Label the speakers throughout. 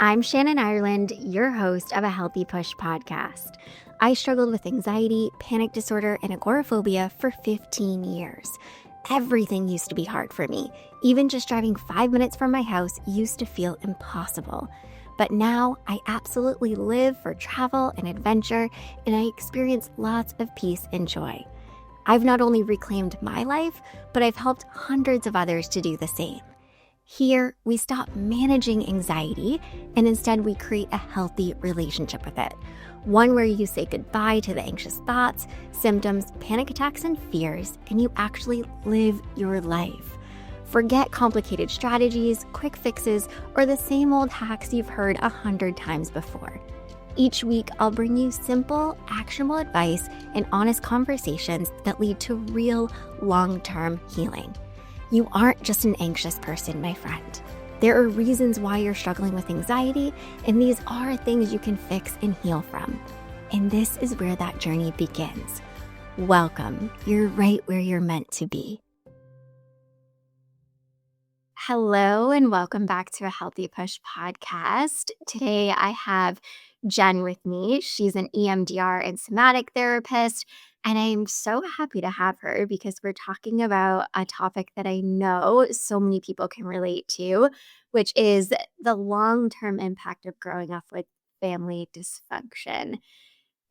Speaker 1: I'm Shannon Ireland, your host of a Healthy Push podcast. I struggled with anxiety, panic disorder, and agoraphobia for 15 years. Everything used to be hard for me. Even just driving 5 minutes from my house used to feel impossible. But now I absolutely live for travel and adventure, and I experience lots of peace and joy. I've not only reclaimed my life, but I've helped hundreds of others to do the same. Here, we stop managing anxiety and instead we create a healthy relationship with it. One where you say goodbye to the anxious thoughts, symptoms, panic attacks, and fears, and you actually live your life. Forget complicated strategies, quick fixes, or the same old hacks you've heard 100 times before. Each week, I'll bring you simple, actionable advice and honest conversations that lead to real, long-term healing. You aren't just an anxious person, my friend. There are reasons why you're struggling with anxiety, and these are things you can fix and heal from. And this is where that journey begins. Welcome. You're right where you're meant to be. Hello, and welcome back to a Healthy Push podcast. Today, I have Jenn with me. She's an EMDR and somatic therapist, and I'm so happy to have her because we're talking about a topic that I know so many people can relate to, which is the long-term impact of growing up with family dysfunction.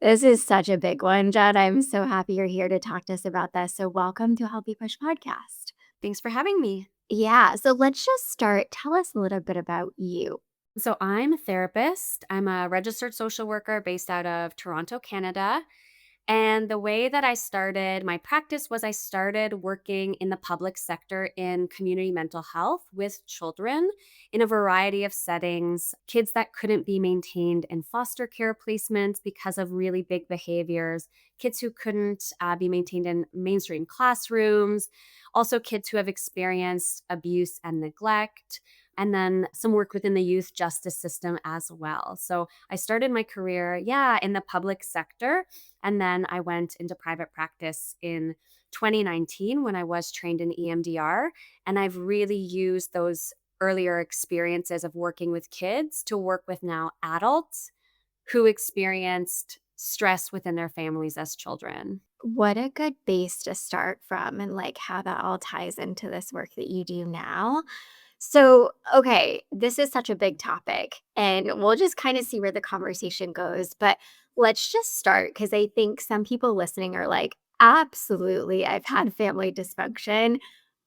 Speaker 1: This is such a big one, Jenn. I'm so happy you're here to talk to us about this. So welcome to Healthy Push podcast.
Speaker 2: Thanks for having me.
Speaker 1: Yeah, so let's just start. Tell us a little bit about you.
Speaker 2: So, I'm a therapist. I'm a registered social worker based out of Toronto, Canada. And the way that I started my practice was I started working in the public sector in community mental health with children in a variety of settings, kids that couldn't be maintained in foster care placements because of really big behaviors, kids who couldn't be maintained in mainstream classrooms, also kids who have experienced abuse and neglect. And then some work within the youth justice system as well. So I started my career, in the public sector. And then I went into private practice in 2019 when I was trained in EMDR. And I've really used those earlier experiences of working with kids to work with now adults who experienced stress within their families as children.
Speaker 1: What a good base to start from and like how that all ties into this work that you do now. So, okay, this is such a big topic and we'll just kind of see where the conversation goes. But let's just start because I think some people listening are like, absolutely, I've had family dysfunction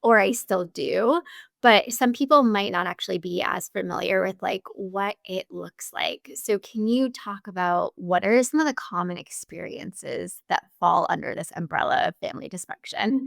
Speaker 1: or I still do. But some people might not actually be as familiar with like what it looks like. So, can you talk about what are some of the common experiences that fall under this umbrella of family dysfunction?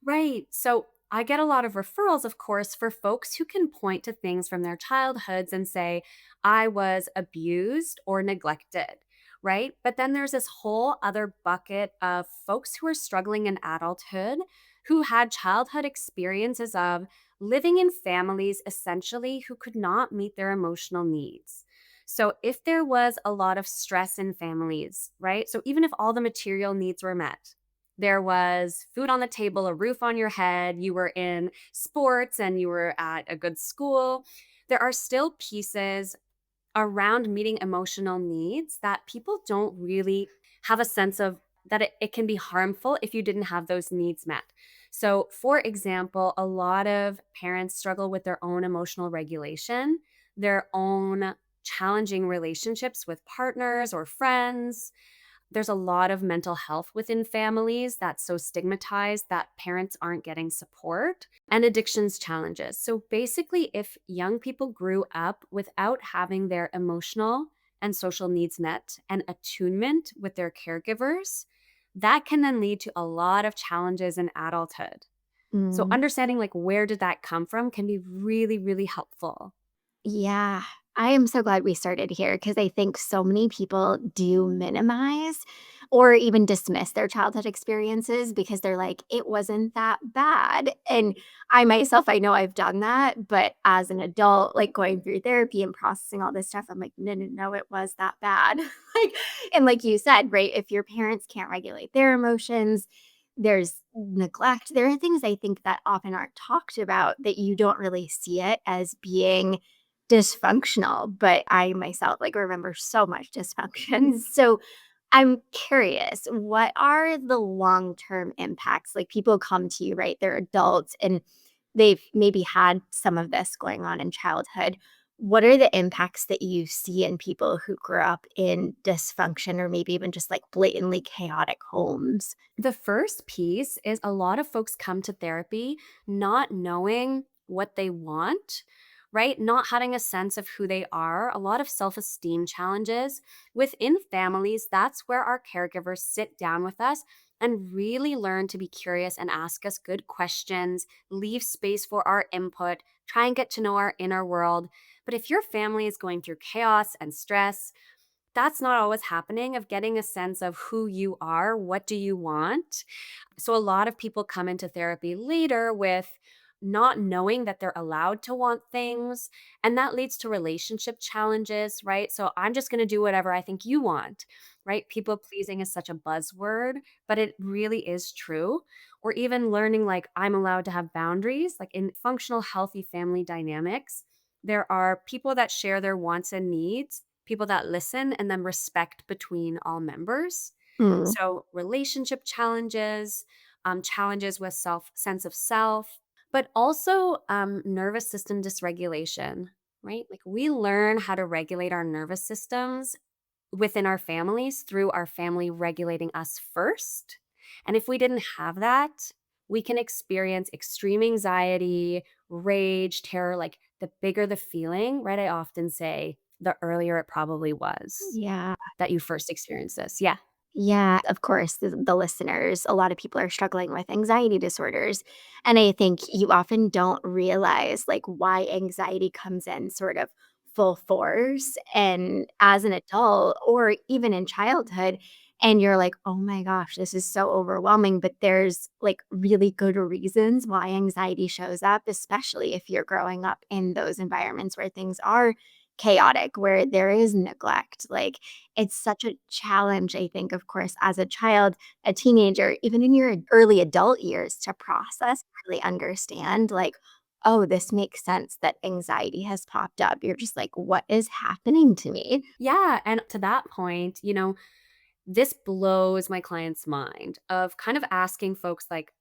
Speaker 2: Right. So I get a lot of referrals, of course, for folks who can point to things from their childhoods and say, I was abused or neglected. Right. But then there's this whole other bucket of folks who are struggling in adulthood who had childhood experiences of living in families essentially who could not meet their emotional needs. So, if there was a lot of stress in families, right? So, even if all the material needs were met, there was food on the table, a roof on your head, you were in sports and you were at a good school. There are still pieces around meeting emotional needs that people don't really have a sense of that it can be harmful if you didn't have those needs met. So, for example, a lot of parents struggle with their own emotional regulation, their own challenging relationships with partners or friends. There's a lot of mental health within families that's so stigmatized that parents aren't getting support and addictions challenges. So basically, if young people grew up without having their emotional and social needs met and attunement with their caregivers, that can then lead to a lot of challenges in adulthood. So
Speaker 1: Mm.
Speaker 2: understanding like where did that come from can be really, really helpful.
Speaker 1: Yeah, I am so glad we started here because I think so many people do minimize or even dismiss their childhood experiences because they're like, it wasn't that bad. And I myself, I know I've done that, but as an adult, like going through therapy and processing all this stuff, I'm like, no, no, no, it was that bad. Like, and like you said, right, if your parents can't regulate their emotions, there's neglect. There are things I think that often aren't talked about that you don't really see it as being dysfunctional, but I myself like remember so much dysfunction. So I'm curious, what are the long-term impacts? Like people come to you, right? They're adults and they've maybe had some of this going on in childhood. What are the impacts that you see in people who grew up in dysfunction or maybe even just like blatantly chaotic homes?
Speaker 2: The first piece is a lot of folks come to therapy not knowing what they want, right? Not having a sense of who they are, a lot of self esteem challenges. Within families, that's where our caregivers sit down with us and really learn to be curious and ask us good questions, leave space for our input, try and get to know our inner world. But if your family is going through chaos and stress, that's not always happening of getting a sense of who you are, what do you want? So a lot of people come into therapy later with not knowing that they're allowed to want things, and that leads to relationship challenges, right? So I'm just going to do whatever I think you want, right? People pleasing is such a buzzword, but it really is true. Or even learning like I'm allowed to have boundaries, like in functional healthy family dynamics, there are people that share their wants and needs, people that listen, and then respect between all members.
Speaker 1: Mm.
Speaker 2: So relationship challenges, challenges with sense of self, but also nervous system dysregulation, right? Like we learn how to regulate our nervous systems within our families through our family regulating us first. And if we didn't have that, we can experience extreme anxiety, rage, terror. Like the bigger the feeling, right? I often say the earlier it probably was
Speaker 1: Yeah.
Speaker 2: that you first experienced this. Yeah.
Speaker 1: Yeah, of course, the listeners, a lot of people are struggling with anxiety disorders. And I think you often don't realize like why anxiety comes in sort of full force and as an adult or even in childhood. And you're like, oh my gosh, this is so overwhelming. But there's like really good reasons why anxiety shows up, especially if you're growing up in those environments where things are chaotic, where there is neglect. Like, it's such a challenge, I think, of course, as a child, a teenager, even in your early adult years to process, really understand, like, oh, this makes sense that anxiety has popped up. You're just like, what is happening to me?
Speaker 2: Yeah. And to that point, this blows my client's mind of kind of asking folks like,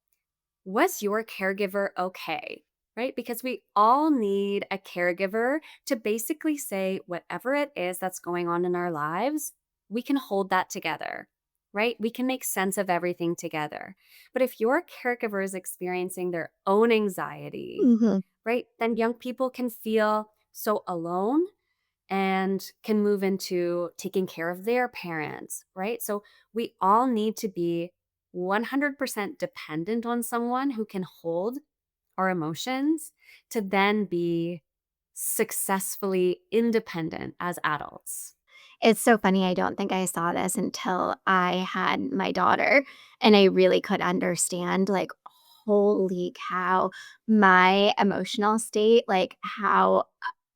Speaker 2: was your caregiver okay? Right? Because we all need a caregiver to basically say whatever it is that's going on in our lives, we can hold that together, right? We can make sense of everything together. But if your caregiver is experiencing their own anxiety,
Speaker 1: Mhm.
Speaker 2: right, then young people can feel so alone and can move into taking care of their parents, right? So we all need to be 100% dependent on someone who can hold our emotions to then be successfully independent as adults.
Speaker 1: It's so funny, I don't think I saw this until I had my daughter, and I really could understand, like, holy cow, my emotional state, like, how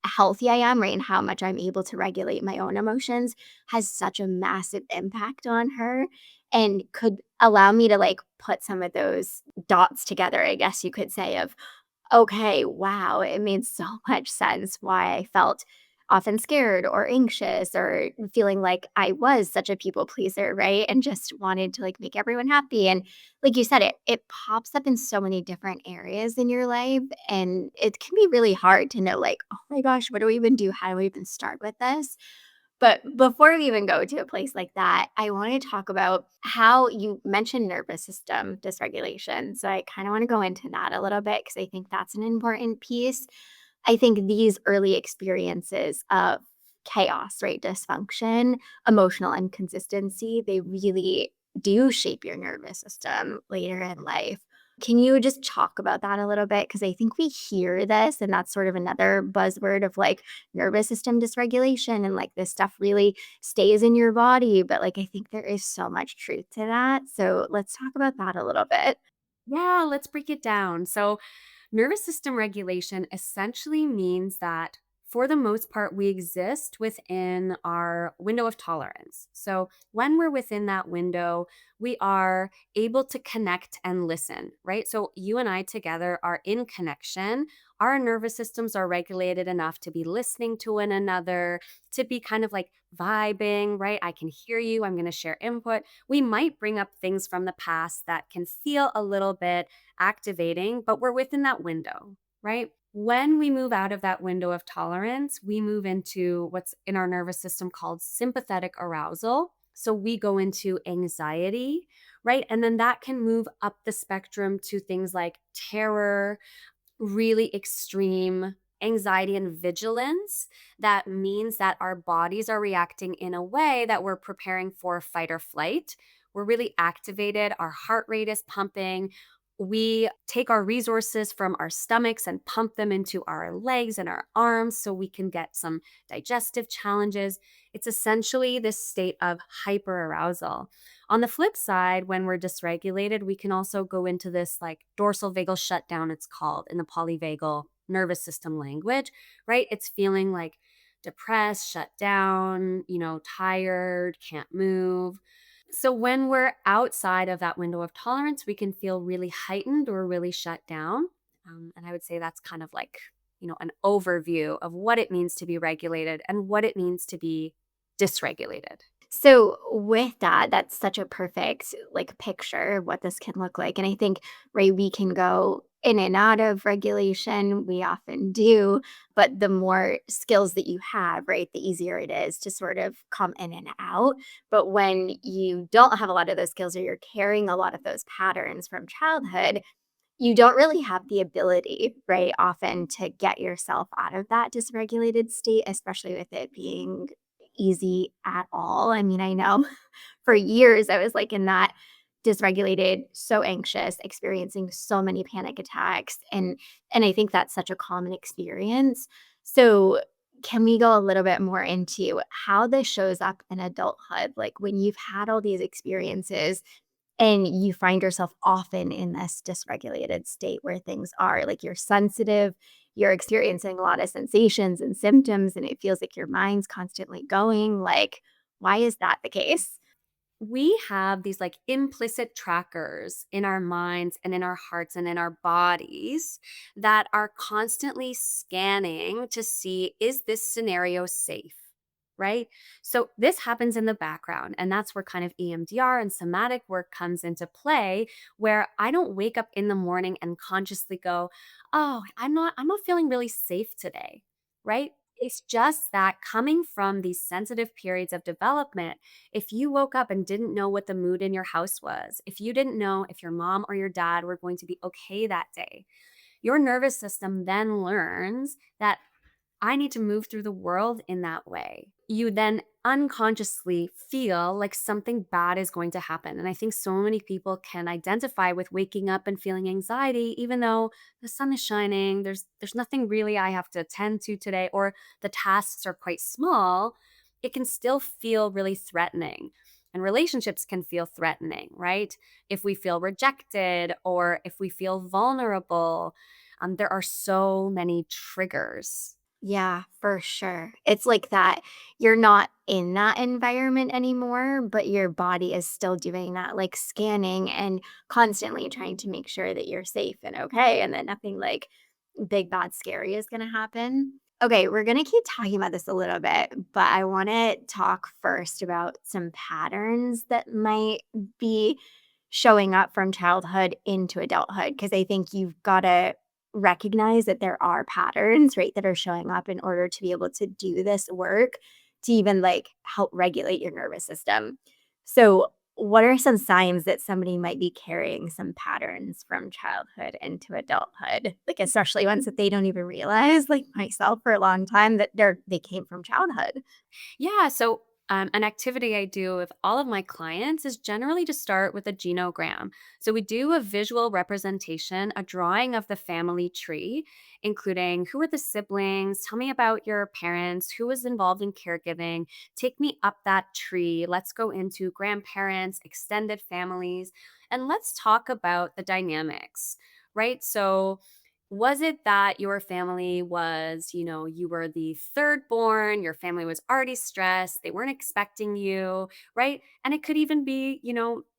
Speaker 1: healthy I am, right, and how much I'm able to regulate my own emotions has such a massive impact on her and could allow me to, like, put some of those dots together, I guess you could say, of okay, wow, it made so much sense why I felt often scared or anxious or feeling like I was such a people pleaser, right? And just wanted to like make everyone happy. And like you said, it pops up in so many different areas in your life. And it can be really hard to know, like, oh my gosh, what do we even do? How do we even start with this? But before we even go to a place like that, I want to talk about how you mentioned nervous system dysregulation. So I kind of want to go into that a little bit because I think that's an important piece. I think these early experiences of chaos, right? Dysfunction, emotional inconsistency, they really do shape your nervous system later in life. Can you just talk about that a little bit? Because I think we hear this, and that's sort of another buzzword of like nervous system dysregulation, and like this stuff really stays in your body. But like, I think there is so much truth to that. So let's talk about that a little bit.
Speaker 2: Yeah, let's break it down. So, nervous system regulation essentially means that for the most part, we exist within our window of tolerance. So, when we're within that window, we are able to connect and listen, right? So, you and I together are in connection. our nervous systems are regulated enough to be listening to one another, to be kind of like vibing, right? I can hear you. I'm going to share input. We might bring up things from the past that can feel a little bit activating, but we're within that window, right? When we move out of that window of tolerance, we move into what's in our nervous system called sympathetic arousal. So we go into anxiety, right? And then that can move up the spectrum to things like terror, really extreme anxiety and vigilance. That means that our bodies are reacting in a way that we're preparing for fight or flight. We're really activated, our heart rate is pumping. We take our resources from our stomachs and pump them into our legs and our arms so we can get some digestive challenges. It's essentially this state of hyperarousal. On the flip side, when we're dysregulated, we can also go into this like dorsal vagal shutdown, it's called in the polyvagal nervous system language, right? It's feeling like depressed, shut down, tired, can't move. So when we're outside of that window of tolerance, we can feel really heightened or really shut down. And I would say that's kind of like, an overview of what it means to be regulated and what it means to be dysregulated.
Speaker 1: So with that, that's such a perfect like picture of what this can look like. And I think, right, we can go in and out of regulation. We often do, but the more skills that you have, right, the easier it is to sort of come in and out. But when you don't have a lot of those skills or you're carrying a lot of those patterns from childhood, you don't really have the ability, right, often to get yourself out of that dysregulated state, especially with it being easy at all. I mean, I know for years I was like in that dysregulated, so anxious, experiencing so many panic attacks and I think that's such a common experience. So, can we go a little bit more into how this shows up in adulthood? Like when you've had all these experiences and you find yourself often in this dysregulated state where things are like you're sensitive, you're experiencing a lot of sensations and symptoms, and it feels like your mind's constantly going. Like, why is that the case?
Speaker 2: We have these like implicit trackers in our minds and in our hearts and in our bodies that are constantly scanning to see, is this scenario safe? Right? So this happens in the background, and that's where kind of EMDR and somatic work comes into play, where I don't wake up in the morning and consciously go, "Oh, I'm not feeling really safe today." Right? It's just that coming from these sensitive periods of development, if you woke up and didn't know what the mood in your house was, if you didn't know if your mom or your dad were going to be okay that day, your nervous system then learns that I need to move through the world in that way. You then unconsciously feel like something bad is going to happen. And I think so many people can identify with waking up and feeling anxiety, even though the sun is shining, there's nothing really I have to attend to today, or the tasks are quite small. It can still feel really threatening. And relationships can feel threatening, right? If we feel rejected or if we feel vulnerable, there are so many triggers.
Speaker 1: Yeah, for sure. It's like that you're not in that environment anymore, but your body is still doing that, like scanning and constantly trying to make sure that you're safe and okay and that nothing like big, bad, scary is going to happen. Okay, we're going to keep talking about this a little bit, but I want to talk first about some patterns that might be showing up from childhood into adulthood because I think you've got to recognize that there are patterns, right, that are showing up in order to be able to do this work to even like help regulate your nervous system. So, what are some signs that somebody might be carrying some patterns from childhood into adulthood? Like especially ones that they don't even realize, like myself for a long time that they came from childhood.
Speaker 2: Yeah. So, an activity I do with all of my clients is generally to start with a genogram. So, we do a visual representation, a drawing of the family tree, including who are the siblings, tell me about your parents, who was involved in caregiving, take me up that tree. Let's go into grandparents, extended families, and let's talk about the dynamics, right? So, was it that your family was, you were the third born, your family was already stressed, they weren't expecting you, right? And it could even be,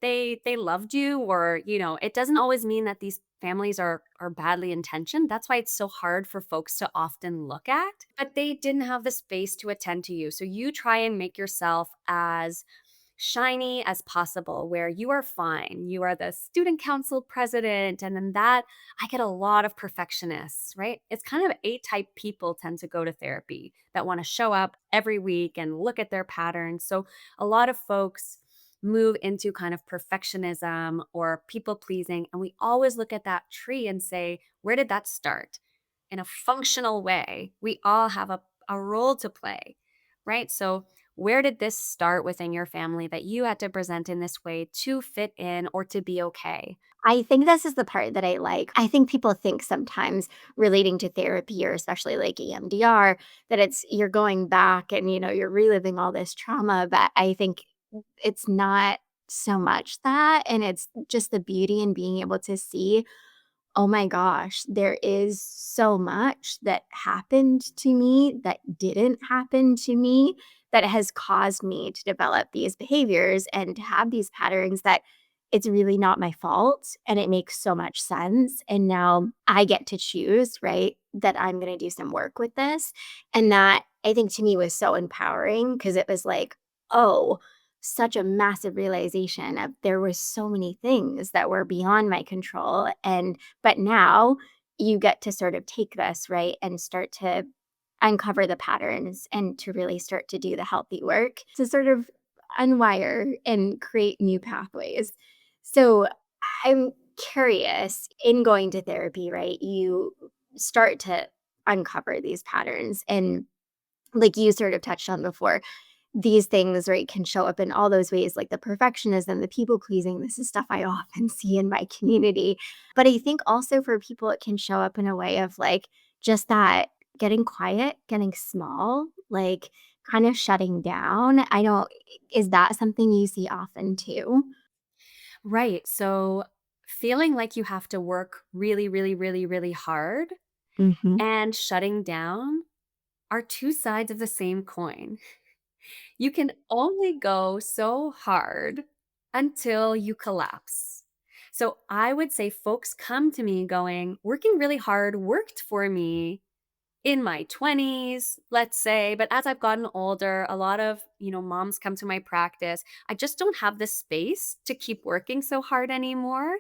Speaker 2: they loved you, or, it doesn't always mean that these families are badly intentioned. That's why it's so hard for folks to often look at, but they didn't have the space to attend to you. So you try and make yourself as shiny as possible, where you are fine. You are the student council president. And then that, I get a lot of perfectionists, right? It's kind of A type people tend to go to therapy that want to show up every week and look at their patterns. So a lot of folks move into kind of perfectionism or people pleasing. And we always look at that tree and say, where did that start? In a functional way, we all have a role to play, right? So where did this start within your family that you had to present in this way to fit in or to be okay?
Speaker 1: I think this is the part that I like. I think people think sometimes relating to therapy or especially like EMDR that it's you're going back and you're reliving all this trauma, but I think it's not so much that, and it's just the beauty in being able to see, oh my gosh, there is so much that happened to me that didn't happen to me that has caused me to develop these behaviors and to have these patterns that it's really not my fault. And it makes so much sense. And now I get to choose, right? That I'm going to do some work with this. And that I think to me was so empowering because it was like, oh, such a massive realization of there were so many things that were beyond my control. But now you get to sort of take this, right, and start to uncover the patterns and to really start to do the healthy work to sort of unwire and create new pathways. So I'm curious in going to therapy, right? You start to uncover these patterns. And like you sort of touched on before, these things, right, can show up in all those ways, like the perfectionism, the people pleasing. This is stuff I often see in my community. But I think also for people, it can show up in a way of like just that getting quiet, getting small, like kind of shutting down. I don't, is that something you see often too?
Speaker 2: Right. So feeling like you have to work really, really, really, really hard
Speaker 1: Hmm.
Speaker 2: and shutting down are two sides of the same coin. You can only go so hard until you collapse. So I would say folks come to me going, working really hard worked for me in my 20s, let's say, but as I've gotten older, a lot of, moms come to my practice. I just don't have the space to keep working so hard anymore,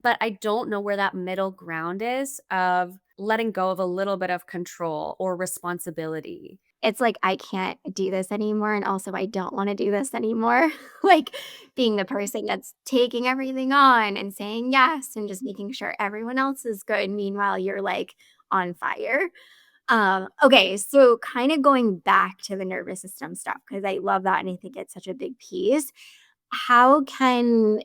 Speaker 2: but I don't know where that middle ground is of letting go of a little bit of control or responsibility.
Speaker 1: It's like, I can't do this anymore, and also I don't wanna do this anymore. Like, being the person that's taking everything on and saying yes and just making sure everyone else is good, meanwhile, you're, like, on fire. Okay, so kinda going back to the nervous system stuff because I love that, and I think it's such a big piece. How can,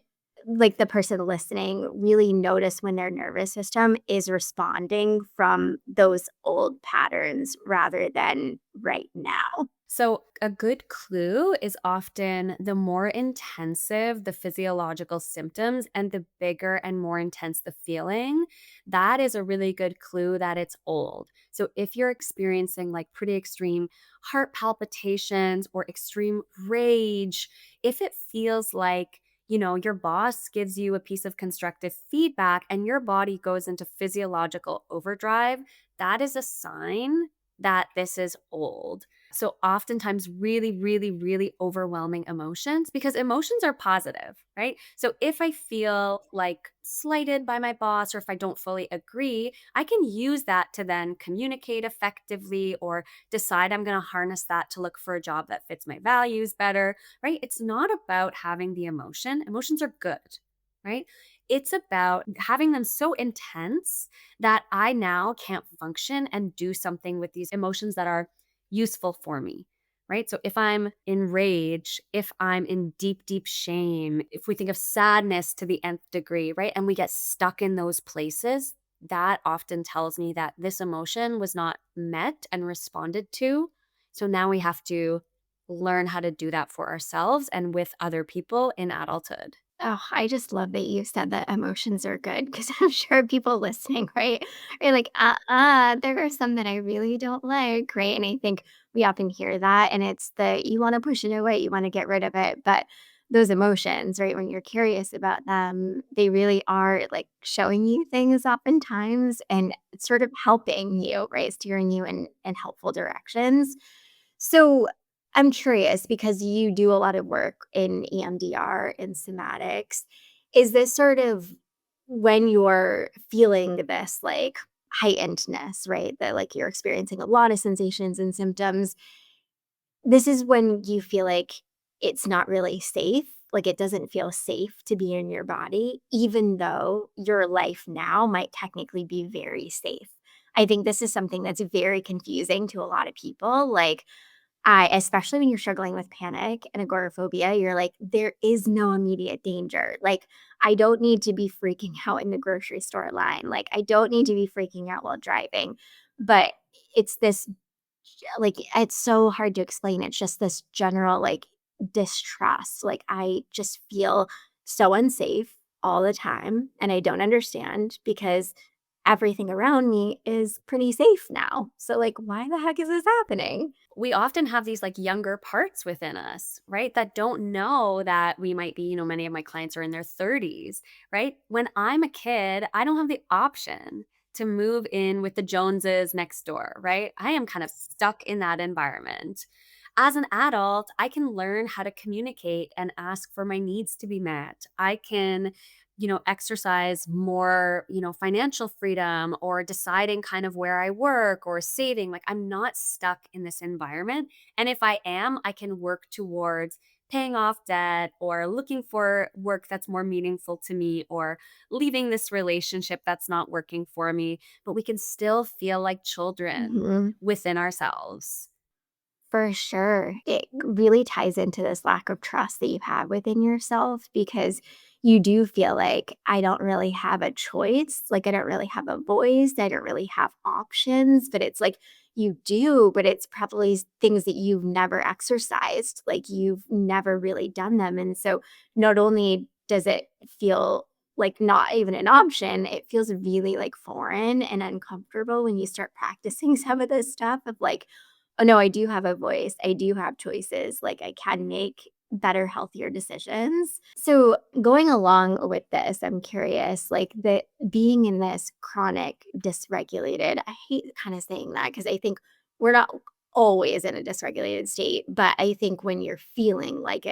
Speaker 1: like, the person listening really notice when their nervous system is responding from those old patterns rather than right now?
Speaker 2: So, a good clue is often the more intensive the physiological symptoms and the bigger and more intense the feeling. That is a really good clue that it's old. So, if you're experiencing like pretty extreme heart palpitations or extreme rage, if it feels like your boss gives you a piece of constructive feedback and your body goes into physiological overdrive, that is a sign that this is old. So oftentimes really, really, really overwhelming emotions because emotions are positive, right? So if I feel like slighted by my boss or if I don't fully agree, I can use that to then communicate effectively or decide I'm going to harness that to look for a job that fits my values better, right? It's not about having the emotion. Emotions are good, right? It's about having them so intense that I now can't function and do something with these emotions that are useful for me, right? So if I'm in rage, if I'm in deep, deep shame, if we think of sadness to the nth degree, right? And we get stuck in those places, that often tells me that this emotion was not met and responded to. So now we have to learn how to do that for ourselves and with other people in adulthood.
Speaker 1: Oh, I just love that you said that emotions are good because I'm sure people listening, right, are like, there are some that I really don't like, right? And I think we often hear that, and it's the you want to push it away, you want to get rid of it. But those emotions, right? When you're curious about them, they really are like showing you things oftentimes and sort of helping you, right? Steering you in helpful directions. So I'm curious because you do a lot of work in EMDR and somatics. Is this sort of when you're feeling this like heightenedness, right? That like you're experiencing a lot of sensations and symptoms, this is when you feel like it's not really safe, like, it doesn't feel safe to be in your body, even though your life now might technically be very safe. I think this is something that's very confusing to a lot of people, like, I especially when you're struggling with panic and agoraphobia, you're like, "There is no immediate danger." Like, I don't need to be freaking out in the grocery store line, like, I don't need to be freaking out while driving, but it's this like, it's so hard to explain. It's just this general, like, distrust. Like, I just feel so unsafe all the time, and I don't understand because everything around me is pretty safe now. So, like, why the heck is this happening?
Speaker 2: We often have these like younger parts within us, right? That don't know that we might be, many of my clients are in their 30s, right? When I'm a kid, I don't have the option to move in with the Joneses next door, right? I am kind of stuck in that environment. As an adult, I can learn how to communicate and ask for my needs to be met. I can, exercise more, financial freedom or deciding kind of where I work or saving. Like I'm not stuck in this environment. And if I am, I can work towards paying off debt or looking for work that's more meaningful to me or leaving this relationship that's not working for me. But we can still feel like children
Speaker 1: Mhm.
Speaker 2: within ourselves.
Speaker 1: For sure. It really ties into this lack of trust that you have within yourself because you do feel like I don't really have a choice. Like, I don't really have a voice. I don't really have options. But it's like you do, but it's probably things that you've never exercised. Like, you've never really done them. And so, not only does it feel like not even an option, it feels really like foreign and uncomfortable when you start practicing some of this stuff of like, oh, no, I do have a voice. I do have choices. Like, I can make better, healthier decisions. So, going along with this, I'm curious, like, the being in this chronic dysregulated, I hate kind of saying that because I think we're not always in a dysregulated state, but I think when you're feeling like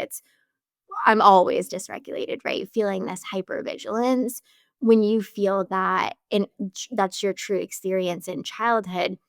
Speaker 1: I'm always dysregulated, right? Feeling this hypervigilance, when you feel that, and that's your true experience in childhood,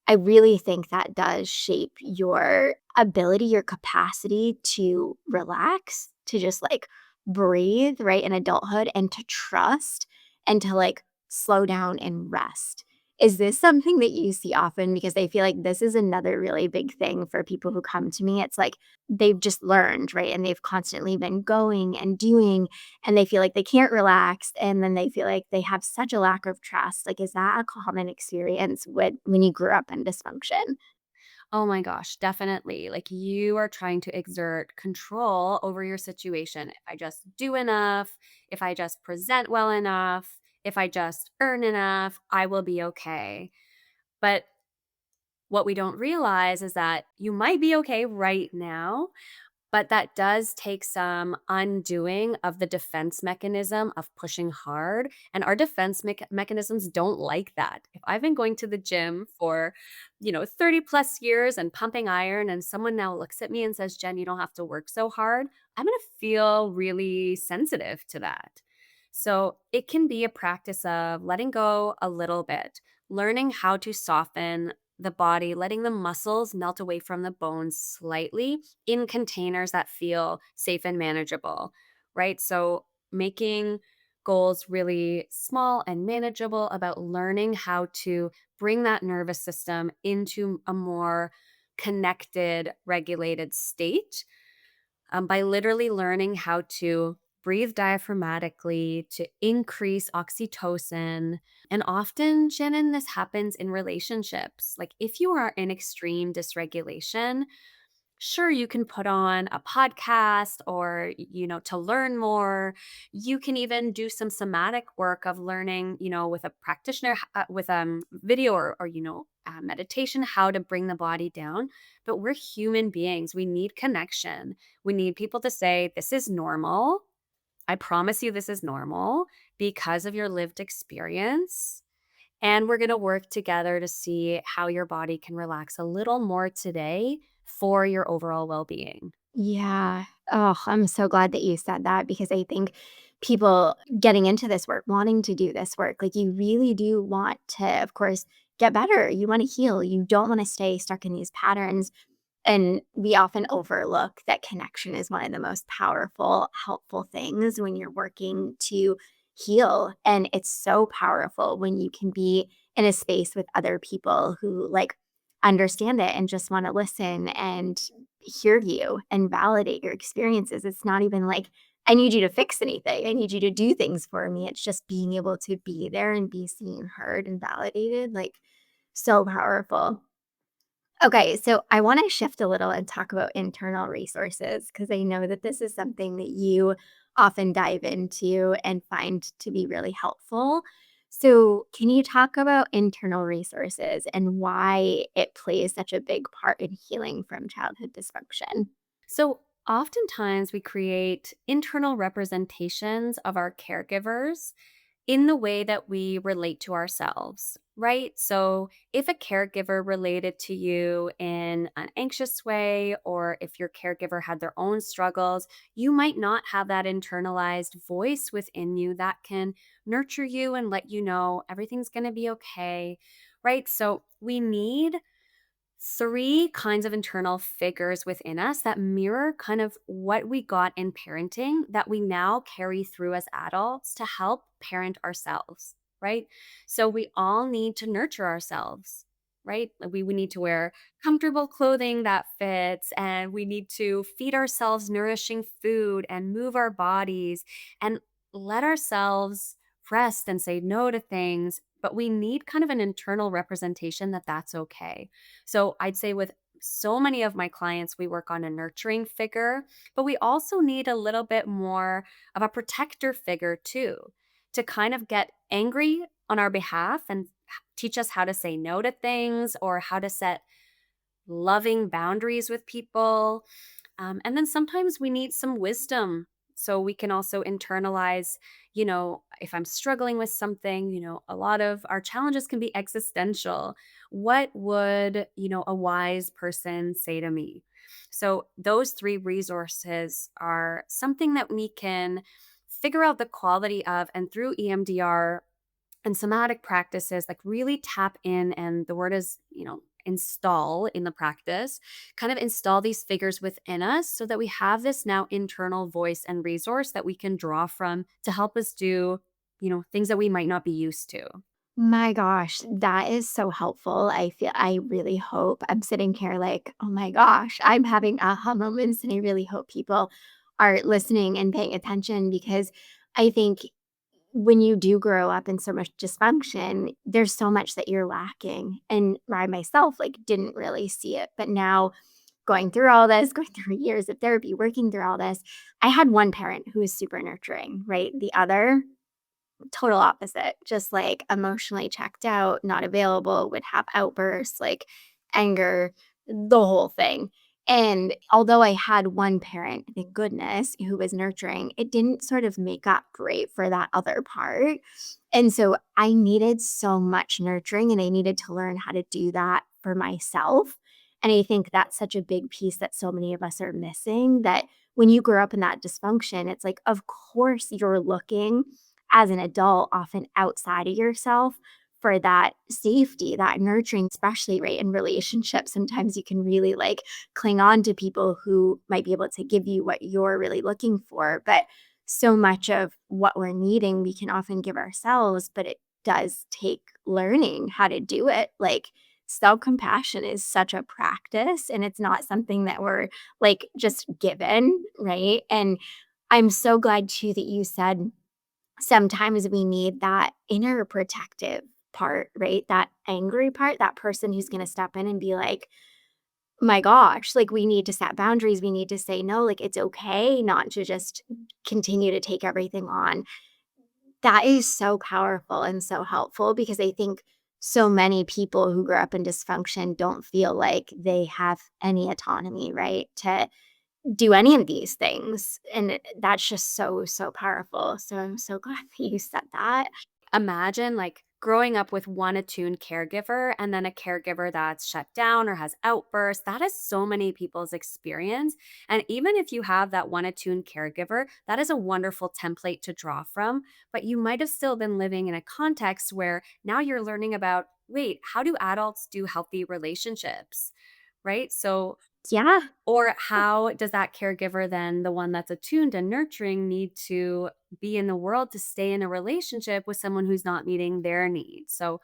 Speaker 1: I really think that does shape your ability, your capacity to relax, to just like breathe, right, in adulthood and to trust and to like slow down and rest. Is this something that you see often? Because I feel like this is another really big thing for people who come to me. It's like they've just learned, right? And they've constantly been going and doing and they feel like they can't relax and then they feel like they have such a lack of trust. Like, is that a common experience when you grew up in dysfunction?
Speaker 2: Oh my gosh, definitely. Like you are trying to exert control over your situation. If I just do enough, if I just present well enough, if I just earn enough, I will be okay. But what we don't realize is that you might be okay right now, but that does take some undoing of the defense mechanism of pushing hard. And our defense mechanisms don't like that. If I've been going to the gym for, 30 plus years and pumping iron, and someone now looks at me and says, Jen, you don't have to work so hard, I'm going to feel really sensitive to that. So it can be a practice of letting go a little bit, learning how to soften the body, letting the muscles melt away from the bones slightly in containers that feel safe and manageable, right? So making goals really small and manageable about learning how to bring that nervous system into a more connected, regulated state by literally learning how to breathe diaphragmatically to increase oxytocin. And often, Shannon, this happens in relationships. Like if you are in extreme dysregulation, Sure, you can put on a podcast or, to learn more. You can even do some somatic work of learning, with a practitioner, with video or meditation, how to bring the body down. But we're human beings. We need connection. We need people to say, this is normal. I promise you, this is normal because of your lived experience. And we're going to work together to see how your body can relax a little more today for your overall well being.
Speaker 1: Yeah. Oh, I'm so glad that you said that because I think people getting into this work, wanting to do this work, like you really do want to, of course, get better. You want to heal. You don't want to stay stuck in these patterns. And we often overlook that connection is one of the most powerful, helpful things when you're working to heal. And it's so powerful when you can be in a space with other people who like understand it and just want to listen and hear you and validate your experiences. It's not even like, I need you to fix anything. I need you to do things for me. It's just being able to be there and be seen, heard, and validated. Like, so powerful. Okay, so I want to shift a little and talk about internal resources because I know that this is something that you often dive into and find to be really helpful. So, can you talk about internal resources and why it plays such a big part in healing from childhood dysfunction?
Speaker 2: So, oftentimes we create internal representations of our caregivers in the way that we relate to ourselves, right? So, if a caregiver related to you in an anxious way, or if your caregiver had their own struggles, you might not have that internalized voice within you that can nurture you and let you know everything's going to be okay, right? So, we need three kinds of internal figures within us that mirror kind of what we got in parenting that we now carry through as adults to help parent ourselves, right? So we all need to nurture ourselves, right? Like, we need to wear comfortable clothing that fits, and we need to feed ourselves nourishing food and move our bodies and let ourselves rest and say no to things. But we need kind of an internal representation that that's okay. So I'd say with so many of my clients, we work on a nurturing figure, but we also need a little bit more of a protector figure too, to kind of get angry on our behalf and teach us how to say no to things or how to set loving boundaries with people. And then sometimes we need some wisdom. So we can also internalize, if I'm struggling with something, a lot of our challenges can be existential. What would, a wise person say to me? So those three resources are something that we can figure out the quality of, and through EMDR and somatic practices, like really tap in, and the word is, install in the practice, kind of install these figures within us so that we have this now internal voice and resource that we can draw from to help us do, things that we might not be used to.
Speaker 1: My gosh, that is so helpful. I really hope I'm sitting here like, oh my gosh, I'm having aha moments. And I really hope people are listening and paying attention because I think when you do grow up in so much dysfunction, there's so much that you're lacking. And I myself like didn't really see it. But now going through all this, going through years of therapy, working through all this, I had one parent who was super nurturing, right? The other total opposite, just like emotionally checked out, not available, would have outbursts, like anger, the whole thing. And although I had one parent, thank goodness, who was nurturing, it didn't sort of make up great for that other part. And so I needed so much nurturing and I needed to learn how to do that for myself. And I think that's such a big piece that so many of us are missing that when you grow up in that dysfunction, it's like, of course, you're looking as an adult, often outside of yourself for that safety, that nurturing, especially right in relationships. Sometimes you can really like cling on to people who might be able to give you what you're really looking for. But so much of what we're needing, we can often give ourselves, but it does take learning how to do it. Like self compassion is such a practice and it's not something that we're like just given, right? And I'm so glad too that you said sometimes we need that inner protective part, right? That angry part, that person who's going to step in and be like, my gosh, like, we need to set boundaries. We need to say, no, like, it's okay not to just continue to take everything on. That is so powerful and so helpful because I think so many people who grew up in dysfunction don't feel like they have any autonomy, right, to do any of these things. And that's just so, so powerful. So I'm so glad that you said that.
Speaker 2: Imagine like growing up with one attuned caregiver and then a caregiver that's shut down or has outbursts. That is so many people's experience. And even if you have that one attuned caregiver, that is a wonderful template to draw from. But you might have still been living in a context where now you're learning about wait, how do adults do healthy relationships? Right. So
Speaker 1: Yeah,
Speaker 2: or how does that caregiver then, the one that's attuned and nurturing, need to be in the world to stay in a relationship with someone who's not meeting their needs? So,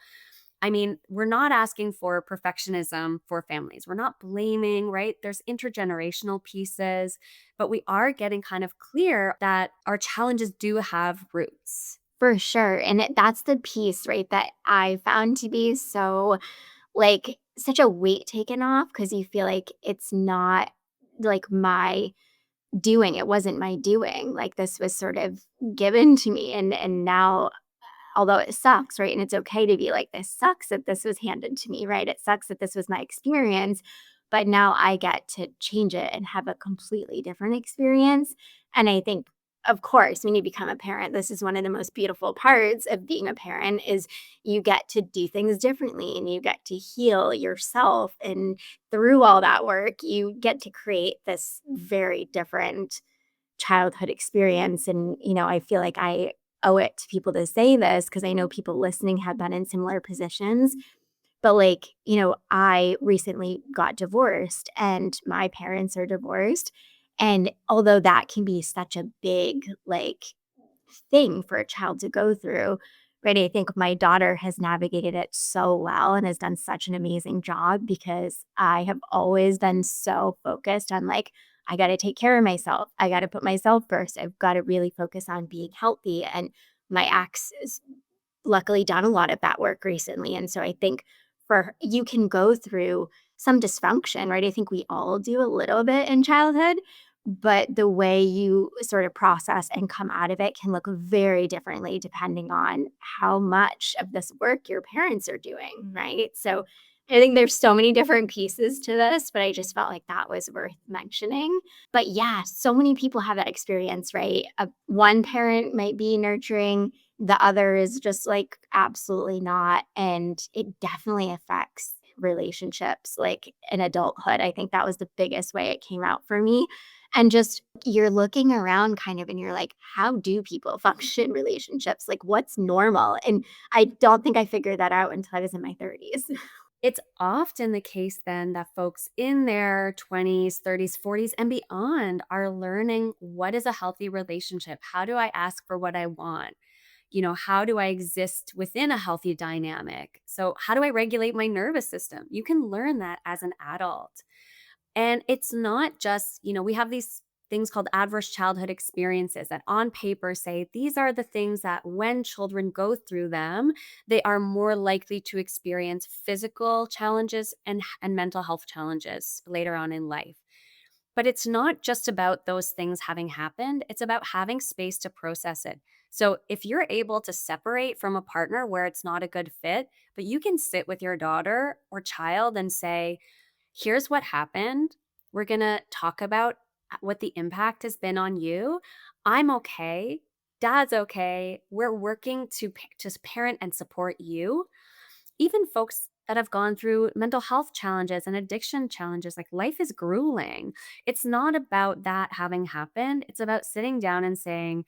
Speaker 2: I mean, we're not asking for perfectionism for families. We're not blaming, right? There's intergenerational pieces, but we are getting kind of clear that our challenges do have roots.
Speaker 1: for sure. And that's the piece, right, that I found to be so, like, such a weight taken off because you feel like it's not like my doing. It wasn't my doing. Like, this was sort of given to me. And now, although it sucks, right? And it's okay to be like, this sucks that this was handed to me, right? It sucks that this was my experience, but now I get to change it and have a completely different experience. And I think, of course, when you become a parent, this is one of the most beautiful parts of being a parent is you get to do things differently and you get to heal yourself. And through all that work, you get to create this very different childhood experience. And, I feel like I owe it to people to say this because I know people listening have been in similar positions. But, like, I recently got divorced and my parents are divorced. And although that can be such a big, like, thing for a child to go through, right? I think my daughter has navigated it so well and has done such an amazing job because I have always been so focused on, like, I got to take care of myself. I got to put myself first. I've got to really focus on being healthy. And my ex is luckily done a lot of that work recently. And so I think for you can go through some dysfunction, right? I think we all do a little bit in childhood, but the way you sort of process and come out of it can look very differently depending on how much of this work your parents are doing, right? So I think there's so many different pieces to this, but I just felt like that was worth mentioning. But yeah, so many people have that experience, right? One parent might be nurturing, the other is just, like, absolutely not, and it definitely affects relationships, like, in adulthood. I think that was the biggest way it came out for me, and just you're looking around kind of and you're like, "How do people function in relationships? Like, what's normal?" And I don't think I figured that out until I was in my 30s.
Speaker 2: It's often the case then that folks in their 20s, 30s, 40s, and beyond are learning what is a healthy relationship? How do I ask for what I want? How do I exist within a healthy dynamic? So, how do I regulate my nervous system? You can learn that as an adult. And it's not just, we have these things called adverse childhood experiences that on paper say these are the things that when children go through them, they are more likely to experience physical challenges and mental health challenges later on in life. But it's not just about those things having happened, it's about having space to process it. So if you're able to separate from a partner where it's not a good fit, but you can sit with your daughter or child and say, here's what happened. We're going to talk about what the impact has been on you. I'm okay. Dad's okay. We're working to parent and support you. Even folks that have gone through mental health challenges and addiction challenges, like life is grueling. It's not about that having happened. It's about sitting down and saying,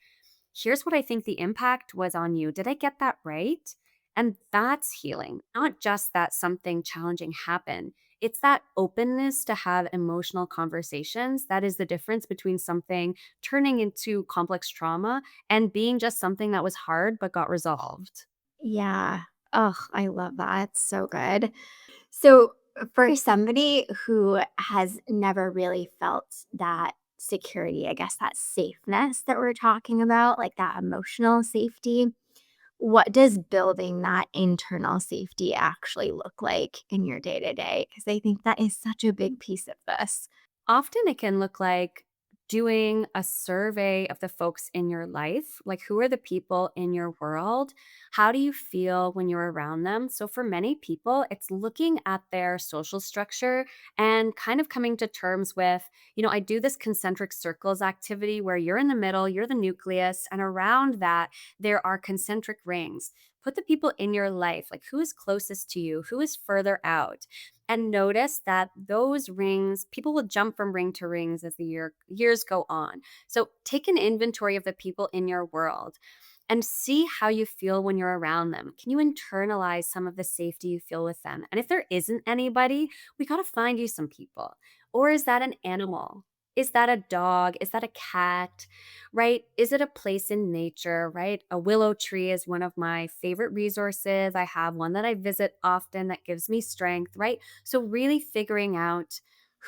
Speaker 2: here's what I think the impact was on you. Did I get that right? And that's healing, not just that something challenging happened. It's that openness to have emotional conversations. That is the difference between something turning into complex trauma and being just something that was hard but got resolved.
Speaker 1: Yeah. Oh, I love that. It's so good. So, for somebody who has never really felt that security, I guess that safeness that we're talking about, like that emotional safety, what does building that internal safety actually look like in your day to day? Because I think that is such a big piece of this.
Speaker 2: Often it can look like doing a survey of the folks in your life. Like, who are the people in your world? How do you feel when you're around them? So, for many people, it's looking at their social structure and kind of coming to terms with, I do this concentric circles activity where you're in the middle, you're the nucleus, and around that, there are concentric rings. Put the people in your life, like who is closest to you, who is further out, and notice that those rings, people will jump from ring to rings as the years go on. So take an inventory of the people in your world and see how you feel when you're around them. Can you internalize some of the safety you feel with them? And if there isn't anybody, we got to find you some people. Or is that an animal? Is that a dog? Is that a cat? Right? Is it a place in nature? Right? A willow tree is one of my favorite resources. I have one that I visit often that gives me strength, right? So, really figuring out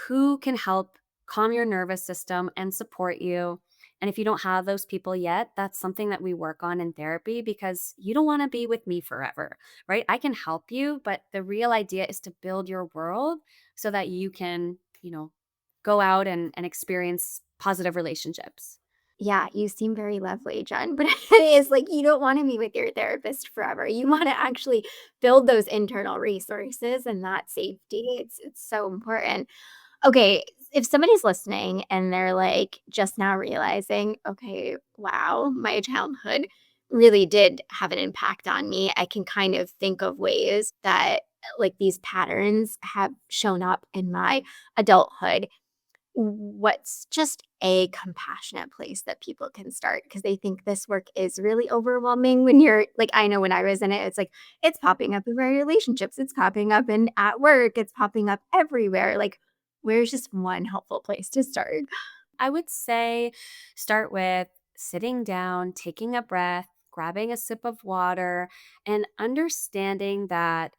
Speaker 2: who can help calm your nervous system and support you. And if you don't have those people yet, that's something that we work on in therapy because you don't want to be with me forever, right? I can help you, but the real idea is to build your world so that you can, go out and experience positive relationships.
Speaker 1: Yeah, you seem very lovely, Jen, but it is like you don't wanna be with your therapist forever. You wanna actually build those internal resources and that safety. It's so important. Okay, if somebody's listening and they're, like, just now realizing, "Okay, wow, my childhood really did have an impact on me." I can kind of think of ways that, like, these patterns have shown up in my adulthood. What's just a compassionate place that people can start? Because they think this work is really overwhelming when you're like, I know when I was in it, it's like, it's popping up in my relationships, it's popping up in at work, it's popping up everywhere. Like, where's just one helpful place to start?
Speaker 2: I would say start with sitting down, taking a breath, grabbing a sip of water, and understanding that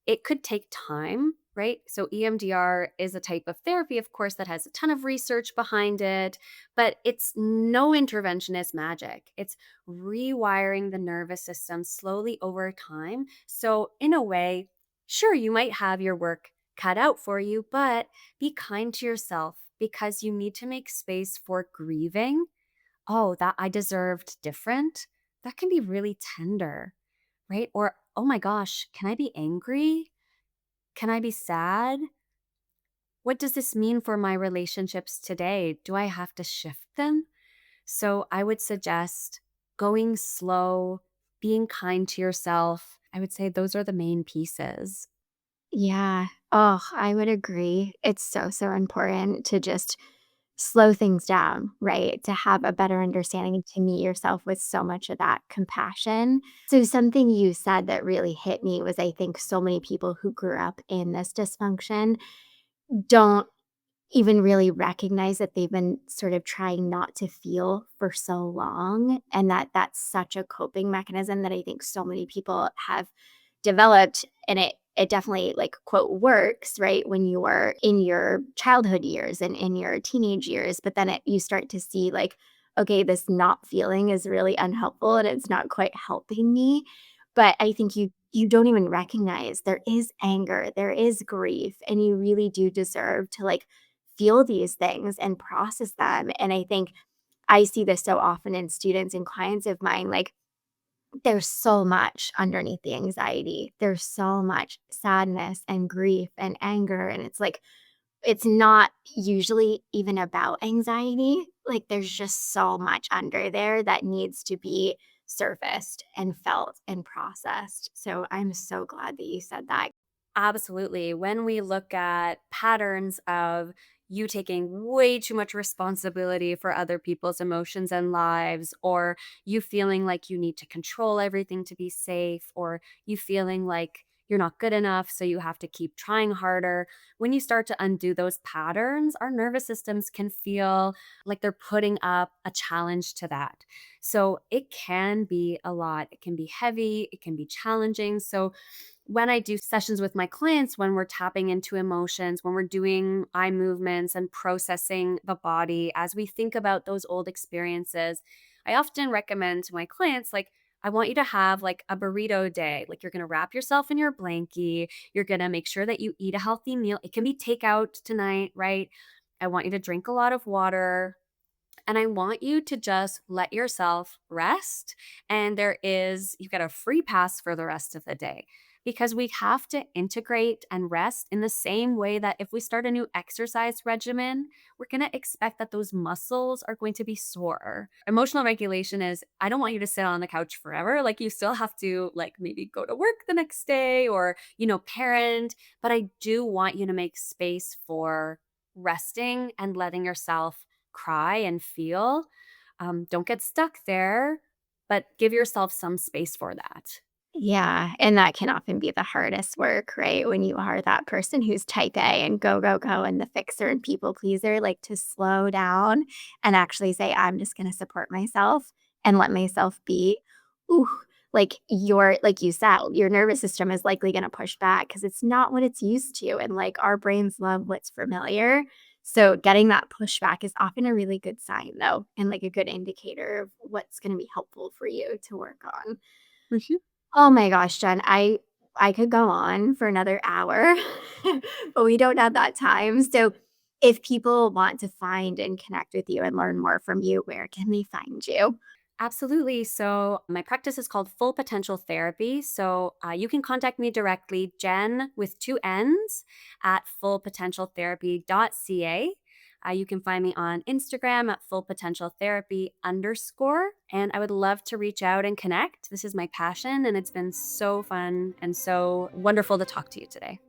Speaker 2: it could take time, right? So, EMDR is a type of therapy, of course, that has a ton of research behind it, but it's no intervention is magic. It's rewiring the nervous system slowly over time. So, in a way, sure, you might have your work cut out for you, but be kind to yourself because you need to make space for grieving. Oh, that I deserved different. That can be really tender, right? Or, oh my gosh, can I be angry? Can I be sad? What does this mean for my relationships today? Do I have to shift them? So I would suggest going slow, being kind to yourself. I would say those are the main pieces.
Speaker 1: Yeah. Oh, I would agree. It's so, so important to just slow things down, right? To have a better understanding, to meet yourself with so much of that compassion. So, something you said that really hit me was I think so many people who grew up in this dysfunction don't even really recognize that they've been sort of trying not to feel for so long, and that that's such a coping mechanism that I think so many people have developed, and it definitely, like, quote, "works," right, when you are in your childhood years and in your teenage years, but then you start to see, like, "Okay, this not feeling is really unhelpful, and it's not quite helping me." But I think you don't even recognize there is anger, there is grief, and you really do deserve to, like, feel these things and process them. And I think I see this so often in students and clients of mine, like, there's so much underneath the anxiety. There's so much sadness and grief and anger. And it's like, it's not usually even about anxiety. Like, there's just so much under there that needs to be surfaced and felt and processed. So I'm so glad that you said that.
Speaker 2: Absolutely. When we look at patterns of you taking way too much responsibility for other people's emotions and lives, or you feeling like you need to control everything to be safe, or you feeling like you're not good enough, so you have to keep trying harder. When you start to undo those patterns, our nervous systems can feel like they're putting up a challenge to that. So it can be a lot. It can be heavy, it can be challenging. So when I do sessions with my clients, when we're tapping into emotions, when we're doing eye movements and processing the body, as we think about those old experiences, I often recommend to my clients, like, I want you to have like a burrito day. Like you're going to wrap yourself in your blankie. You're going to make sure that you eat a healthy meal. It can be takeout tonight, right? I want you to drink a lot of water. And I want you to just let yourself rest. And you've got a free pass for the rest of the day because we have to integrate and rest in the same way that if we start a new exercise regimen, we're going to expect that those muscles are going to be sore. Emotional regulation is I don't want you to sit on the couch forever. Like you still have to like maybe go to work the next day or, parent, but I do want you to make space for resting and letting yourself cry and feel. Don't get stuck there, but give yourself some space for that.
Speaker 1: Yeah, and that can often be the hardest work, right? When you are that person who's type A and go, go, go, and the fixer and people pleaser, like to slow down and actually say, I'm just going to support myself and let myself be. Ooh, like you said, your nervous system is likely going to push back because it's not what it's used to. And like our brains love what's familiar. So getting that pushback is often a really good sign, though, and like a good indicator of what's going to be helpful for you to work on.
Speaker 2: Mhm.
Speaker 1: Oh my gosh, Jen, I could go on for another hour, but we don't have that time. So if people want to find and connect with you and learn more from you, where can they find you?
Speaker 2: Absolutely. So, my practice is called Full Potential Therapy. So, you can contact me directly, Jen with two N's at fullpotentialtherapy.ca. You can find me on Instagram at fullpotentialtherapy _ And I would love to reach out and connect. This is my passion, and it's been so fun and so wonderful to talk to you today.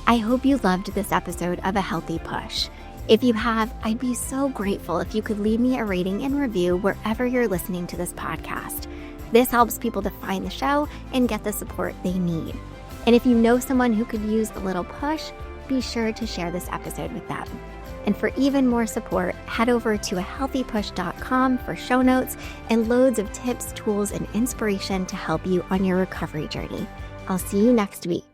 Speaker 1: I hope you loved this episode of A Healthy Push. If you have, I'd be so grateful if you could leave me a rating and review wherever you're listening to this podcast. This helps people to find the show and get the support they need. And if you know someone who could use a little push, be sure to share this episode with them. And for even more support, head over to ahealthypush.com for show notes and loads of tips, tools, and inspiration to help you on your recovery journey. I'll see you next week.